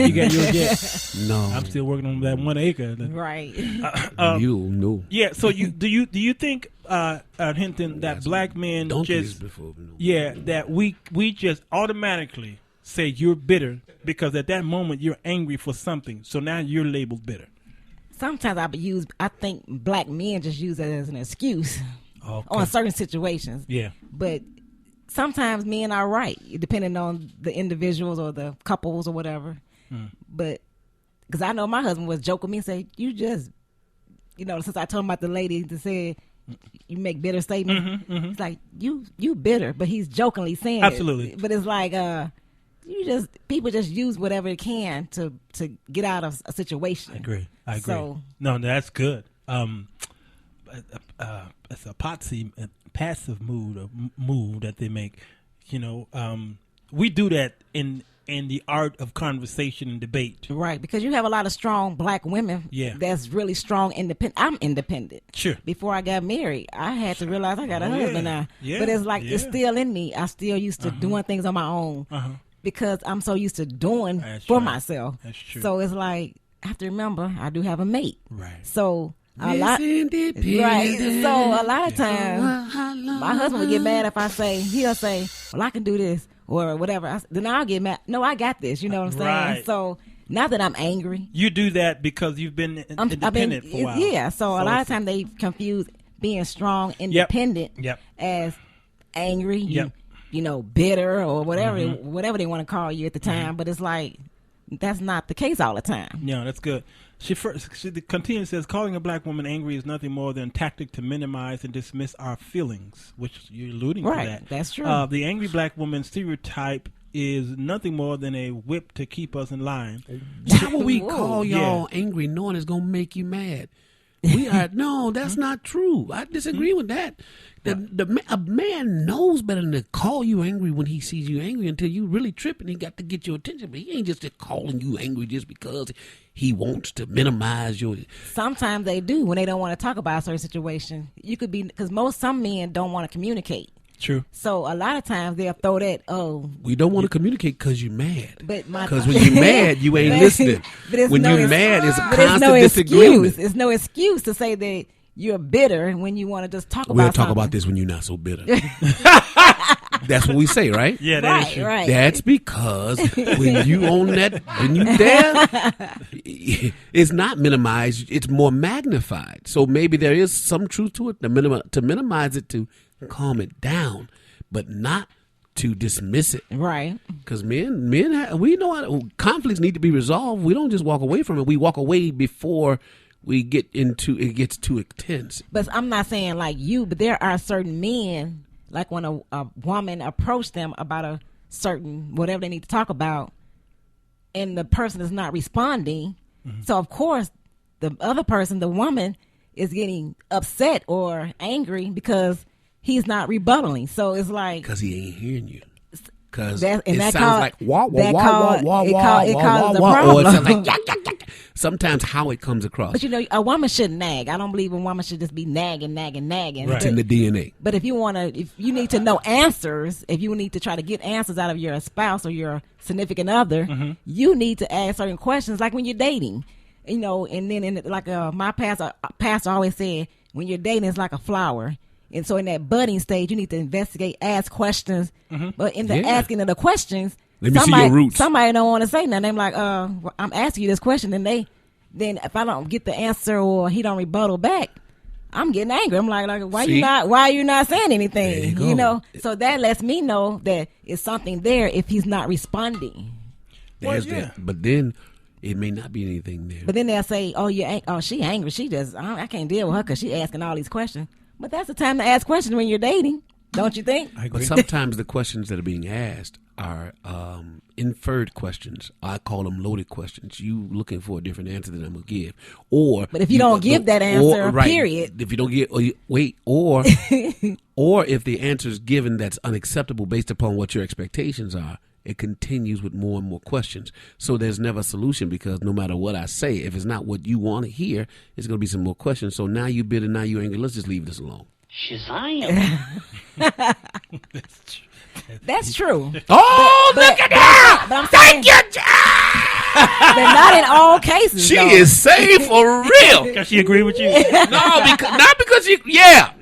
You got yours yet? No. I'm still working on that 1 acre. Right. No. Yeah. So do you think Hinton that black men just that we just automatically say you're bitter because at that moment you're angry for something, so now you're labeled bitter. Sometimes I think black men just use it as an excuse on certain situations. Yeah. But sometimes men are right, depending on the individuals or the couples or whatever. But because I know my husband was joking with me and say, you just, since I told him about the lady that said you make bitter statements, it's like you bitter, but he's jokingly saying absolutely. But it's like people just use whatever they can to get out of a situation. I agree. So, no, that's good. It's a passive move that they make. We do that in the art of conversation and debate. Right, because you have a lot of strong black women. Yeah. That's really strong, independent. I'm independent. Sure. Before I got married, I had to realize I got a husband now. Yeah. But it's like it's still in me. I still used to doing things on my own because I'm so used to doing for myself. That's true. So it's like I have to remember I do have a mate. Right. So a lot of times my husband would get mad if he'll say, well, I can do this or whatever. Then I'll get mad. No, I got this. You know what I'm saying? Right. So not that I'm angry. You do that because you've been independent for a while. Yeah. So a lot of times they confuse being strong, independent as angry, bitter or whatever they want to call you at the time. But it's like, that's not the case all the time. Yeah, that's good. She continues, says, calling a black woman angry is nothing more than a tactic to minimize and dismiss our feelings, which you're alluding to that. Right, that's true. The angry black woman stereotype is nothing more than a whip to keep us in line. How will we call y'all angry knowing it's going to make you mad? No, that's not true. I disagree with that. A man knows better than to call you angry when he sees you angry until you really trip and he got to get your attention. But he ain't just calling you angry just because he wants to minimize your. Sometimes they do when they don't want to talk about a certain situation. You could be because some men don't want to communicate. True. So a lot of times they'll throw that. We don't want to communicate because you're mad. Because when you're mad, you ain't listening. When you're mad, it's a constant disagreement. It's no excuse to say that you're bitter when you want to just talk about We'll talk something. About this when you're not so bitter. That's what we say, right? Yeah, that is true. Right. That's because when you there, it's not minimized. It's more magnified. So maybe there is some truth to it. To minimize it, to calm it down, but not to dismiss it. Right. Because men, we know conflicts need to be resolved. We don't just walk away from it. We walk away before we get into it gets too intense. But I'm not saying like you, but there are certain men, like when a woman approached them about a certain whatever they need to talk about, and the person is not responding. So of course the other person, the woman, is getting upset or angry because he's not rebuttaling. So it's like because he ain't hearing you. Because it sounds like wah wah wah wah wah wah wah wah, or it sounds like yak yak yak. Sometimes how it comes across. But a woman shouldn't nag. I don't believe a woman should just be nagging. Right. It's in the DNA. But if you need to know answers, if you need to try to get answers out of your spouse or your significant other, you need to ask certain questions, like when you're dating. And then my pastor always said, when you're dating, it's like a flower. And so in that budding stage, you need to investigate, ask questions. But in the asking of the questions, let me see your roots. Somebody don't want to say nothing. They're like, I'm asking you this question. And then if I don't get the answer or he don't rebuttal back, I'm getting angry. I'm like why are you not saying anything? So that lets me know that it's something there if he's not responding. There's that. But then it may not be anything there. But then they'll say, she angry. She just, I can't deal with her because she asking all these questions. But that's the time to ask questions when you're dating, don't you think? I agree. But sometimes the questions that are being asked are inferred questions. I call them loaded questions. You looking for a different answer than I'm going to give. But if you don't give that answer, period. If you don't get, or if the answer is given that's unacceptable based upon what your expectations are, it continues with more and more questions. So there's never a solution because no matter what I say, if it's not what you want to hear, it's going to be some more questions. So now you bitter, now you angry. Let's just leave this alone. Shazam. That's true. Oh, look at that! But I'm saying, thank you, John! not in all cases. She though. is saved for real. Because she agree with you. No, not because you. Yeah.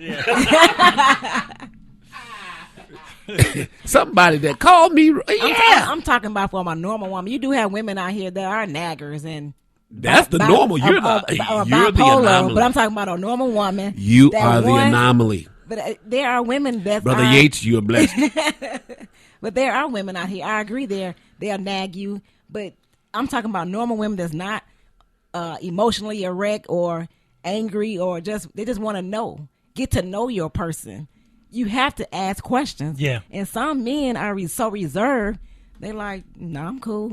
Somebody that called me. Yeah. I'm talking about for my normal woman. You do have women out here that are naggers and. That's the normal. You're the anomaly. But I'm talking about a normal woman. You are the anomaly. But there are women that Brother Yates, you're blessed. But there are women out here. I agree. They'll nag you. But I'm talking about normal women that's not emotionally erect or angry or they just want to get to know your person. You have to ask questions. Yeah. And some men are so reserved. They're like, no, I'm cool,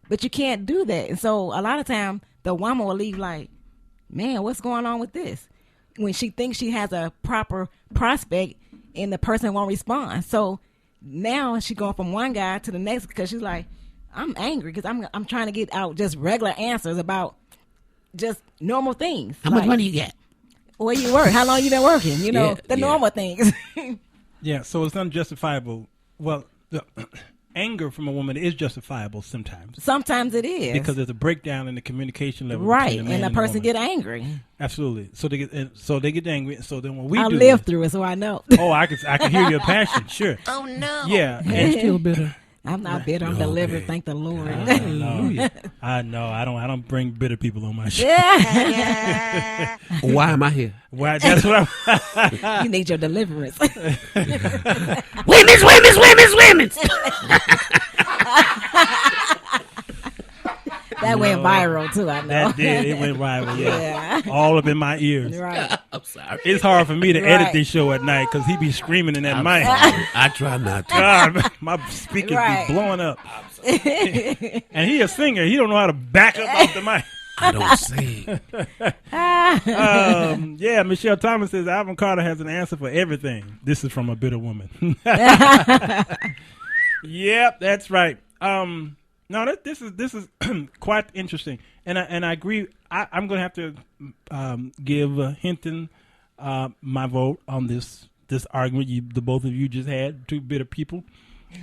But you can't do that. And so a lot of time the woman will leave like, man, what's going on with this? When she thinks she has a proper prospect and the person won't respond. So now she going from one guy to the next because she's like, I'm angry because I'm trying to get out just regular answers about just normal things. How much money you get? Where you work? How long you been working? Normal things. Yeah, so it's unjustifiable. Well, the anger from a woman is justifiable sometimes. Sometimes it is. Because there's a breakdown in the communication level. Right, between the man and the person woman. get angry. Absolutely. So they get angry. And so then when I do lived this, through it, so I know. Oh, I can hear your passion. Sure. Oh no. Yeah. I'm still bitter. I'm not bitter. I'm delivered. Thank the Lord. Hallelujah. I know. I don't bring bitter people on my show. Why am I here? Why? That's what I'm. You need your deliverance. Women's. That went viral too. I know. That did. It went viral. Yeah. Yeah. All up in my ears. Right. I'm sorry. It's hard for me to edit Right. this show at night because he be screaming in that mic. I try not to. God, my speakers Right. be blowing up. And he a singer. He don't know how to back up off the mic. I don't sing. Yeah, Michelle Thomas says Alvin Carter has an answer for everything. This is from a bitter woman. Yep, that's right. No, this is quite interesting, and I agree. I'm going to have to give Hinton my vote on this argument. The both of you just had two bitter people.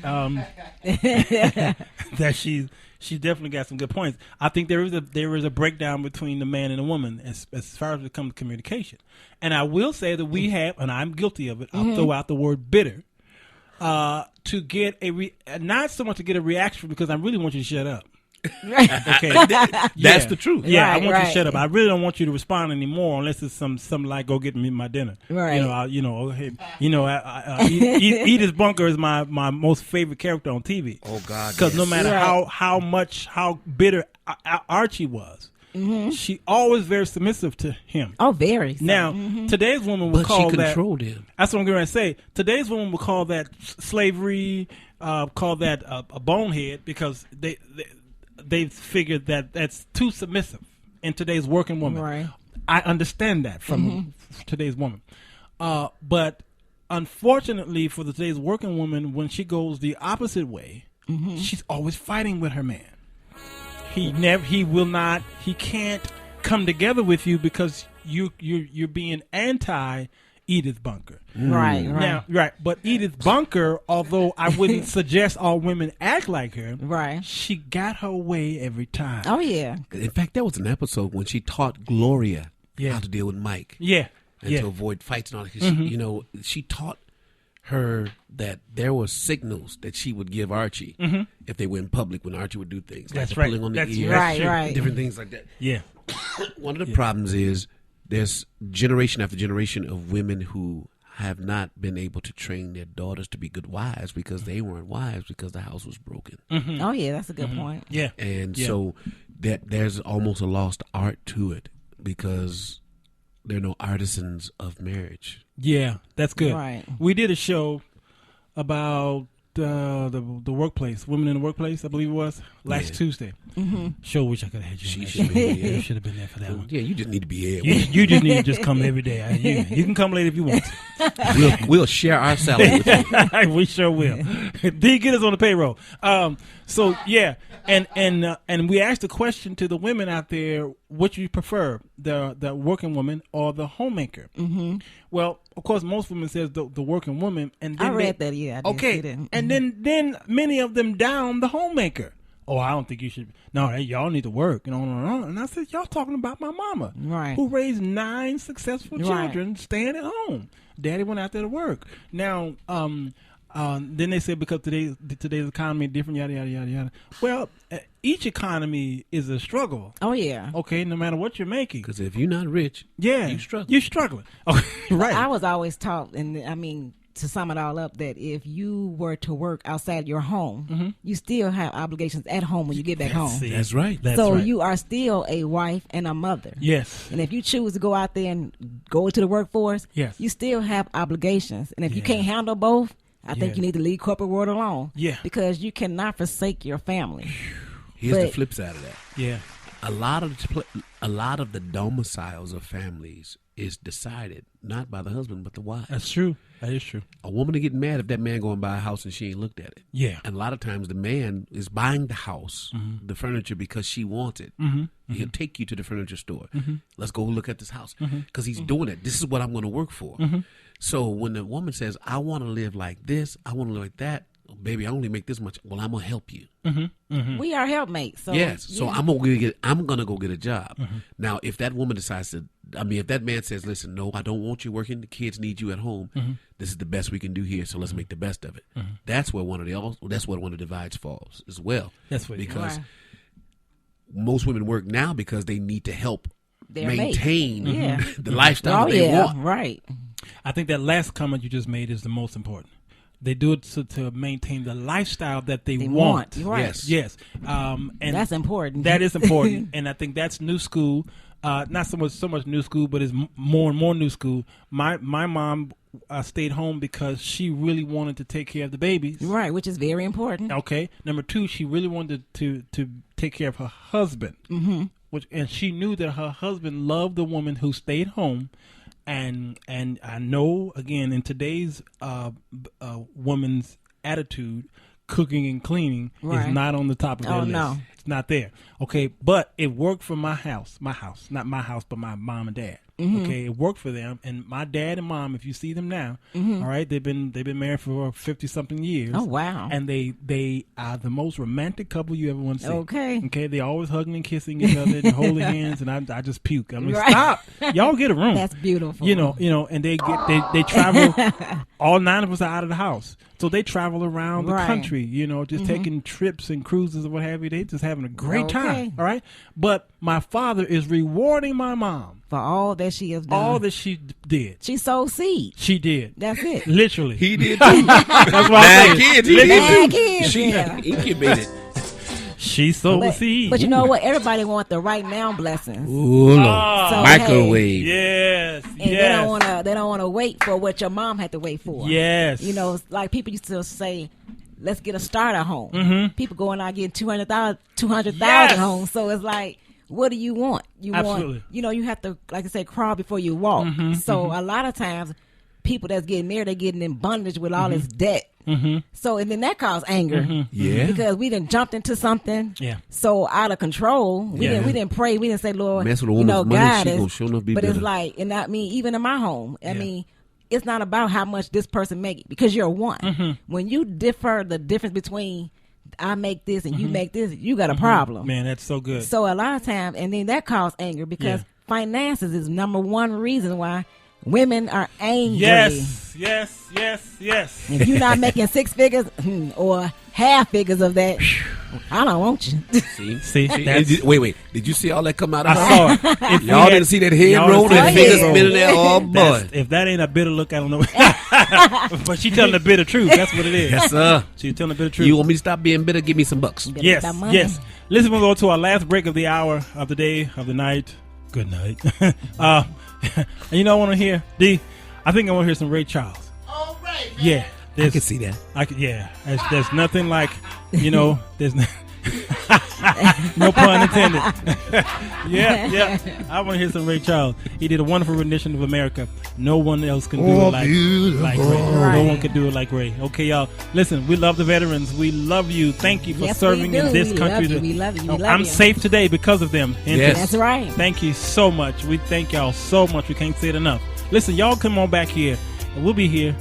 That she definitely got some good points. I think there is a breakdown between the man and the woman as far as it comes to communication. And I will say that we have, and I'm guilty of it. I'll throw out the word bitter to get not so much to get a reaction because I really want you to shut up. Okay, That's the truth. Yeah, Right, I want you right. to shut up. I really don't want you to respond anymore unless it's some like go get me my dinner. Right. Edith Bunker is my most favorite character on TV. Oh God. Because no matter Right. how bitter Archie was, she always very submissive to him. Oh, very. So. Now, today's woman would But call she that. controlled him. That's what I'm going to say. Today's woman would call that slavery, call that a bonehead because they figured that that's too submissive in today's working woman. Right. I understand that from today's woman. But unfortunately for today's working woman, when she goes the opposite way, she's always fighting with her man. He can't come together with you because you're being anti Edith Bunker. Right. Now, right. But Edith Bunker, although I wouldn't suggest all women act like her, Right. she got her way every time. Oh yeah. In fact, there was an episode when she taught Gloria Yeah. how to deal with Mike Yeah. and to avoid fights and all that. She taught her that there were signals that she would give Archie if they were in public when Archie would do things. That's like right. pulling on the That's ear, right, true. right. different things like that. Yeah. One of the problems is there's generation after generation of women who have not been able to train their daughters to be good wives because they weren't wives because the house was broken. Oh yeah, that's a good point. Yeah. And Yeah. so there's almost a lost art to it because there are no artisans of marriage. Yeah, that's good. Right. We did a show about the workplace, women in the workplace, I believe it was, last Tuesday. Sure wish I could have had you. She should be here. You should have been there for that one. Yeah, you just need to be here. You just need to just come every day. You can come late if you want to. We'll share our salary with you. We sure will. D, get us on the payroll. So yeah, and we asked the question to the women out there: which you prefer, the working woman or the homemaker? Mm-hmm. Well, of course, most women says the working woman, and then I read that. Yeah. I did see Okay, that. and then many of them down the homemaker. oh, I don't think you should. No, hey, y'all need to work. And I said, y'all talking about my mama, who raised 9 successful children, staying at home. Daddy went out there to work. Now, then they said because today's economy is different, yada yada yada yada. Well, each economy is a struggle. Oh yeah. Okay, no matter what you're making. Because if you're not rich, you're struggling. Okay, right. I was always taught, and I mean, to sum it all up, that if you were to work outside your home, you still have obligations at home when you get back home. That's right. So you are still a wife and a mother. Yes. And if you choose to go out there and go into the workforce, you still have obligations. And if you can't handle both, I think you need to leave corporate world alone. Yeah. Because you cannot forsake your family. Here's the flip side of that. Yeah. A lot of the domiciles of families is decided not by the husband but the wife. That's true. That is true. A woman to get mad if that man go and buy a house and she ain't looked at it. Yeah. And a lot of times the man is buying the house, the furniture, because she wants it. He'll take you to the furniture store. Let's go look at this house. Because he's doing it. This is what I'm going to work for. So when the woman says, I want to live like this, I want to live like that, baby, I only make this much. Well, I'm going to help you. We are helpmates. So, yes. So I'm gonna go get a job. Now, if that woman decides to, if that man says, listen, no, I don't want you working. The kids need you at home. This is the best we can do here. So let's make the best of it. That's where one of the divides falls as well. That's what because most women work now because they need to help maintain the lifestyle they want. Right. I think that last comment you just made is the most important. They do it to maintain the lifestyle that they want. Right. Yes. And that's important. That is important. And I think that's new school. Not so much new school, but it's more and more new school. My mom stayed home because she really wanted to take care of the babies. Right, which is very important. Okay. Number 2, she really wanted to take care of her husband. And she knew that her husband loved the woman who stayed home. And I know, again, in today's woman's attitude, cooking and cleaning is not on the top of their list. No. It's not there. Okay, but it worked for my house, not my house, but my mom and dad. Okay, it worked for them, and my dad and mom, if you see them now, all right, they've been married for 50-something years. Oh wow! And they are the most romantic couple you ever want to see. Okay, they're always hugging and kissing each other and holding hands, and I just puke. I mean, stop! Y'all get a room. That's beautiful. You know, and they travel. All 9 of us are out of the house, so they travel around the country. You know, just taking trips and cruises or what have you. They just having a great time. All right, but my father is rewarding my mom for all that she has done. All that she did. She sowed seed. She did. That's it. Literally. He did too. That's why I said. Kids. She incubated. She sowed seed. But you know what? Everybody want the right now blessings. Ooh, so, microwave. Yes. And they don't wanna wait for what your mom had to wait for. Yes. You know, like people used to say, let's get a starter home. People going out getting 200,000 homes. So it's like, what do you want? Absolutely. You have to, like I said, crawl before you walk. So a lot of times, people that's getting married, they're getting in bondage with all this debt. So, and then that causes anger. Yeah. Because we done jumped into something. Yeah. So out of control. We didn't pray. We didn't say, Lord, mess with a woman's money, God she is. gonna sure enough be but better. it's like, and I mean, even in my home, I mean, it's not about how much this person make, because you're one. When you differ the difference between I make this and you make this, you got a problem. Man, that's so good. So a lot of times, and then that causes anger because finances is number one reason why women are angry. Yes. If you're not making 6 figures or half figures of that, I don't want you. See? Wait. Did you see all that come out of her? I saw it. Y'all didn't see that head roll and fingers spinning there? Oh, boy. If that ain't a bitter look, I don't know. But she telling the bitter truth. That's what it is. Yes, sir. She's telling the bitter truth. You want me to stop being bitter? Give me some bucks. Yes. Listen, we'll go to our last break of the hour, of the day, of the night. Good night. And you know what I want to hear? I think I want to hear some Ray Charles. All right. Yeah. I can see that. There's nothing like, there's no pun intended. Yeah. I want to hear some Ray Charles. He did a wonderful rendition of America. No one else can do it like Ray. No one can do it like Ray. Okay, y'all. Listen, we love the veterans. We love you. Thank you for serving in this country. We love you. I'm safe today because of them. Yes. That's right. Thank you so much. We thank y'all so much. We can't say it enough. Listen, y'all come on back here, and we'll be here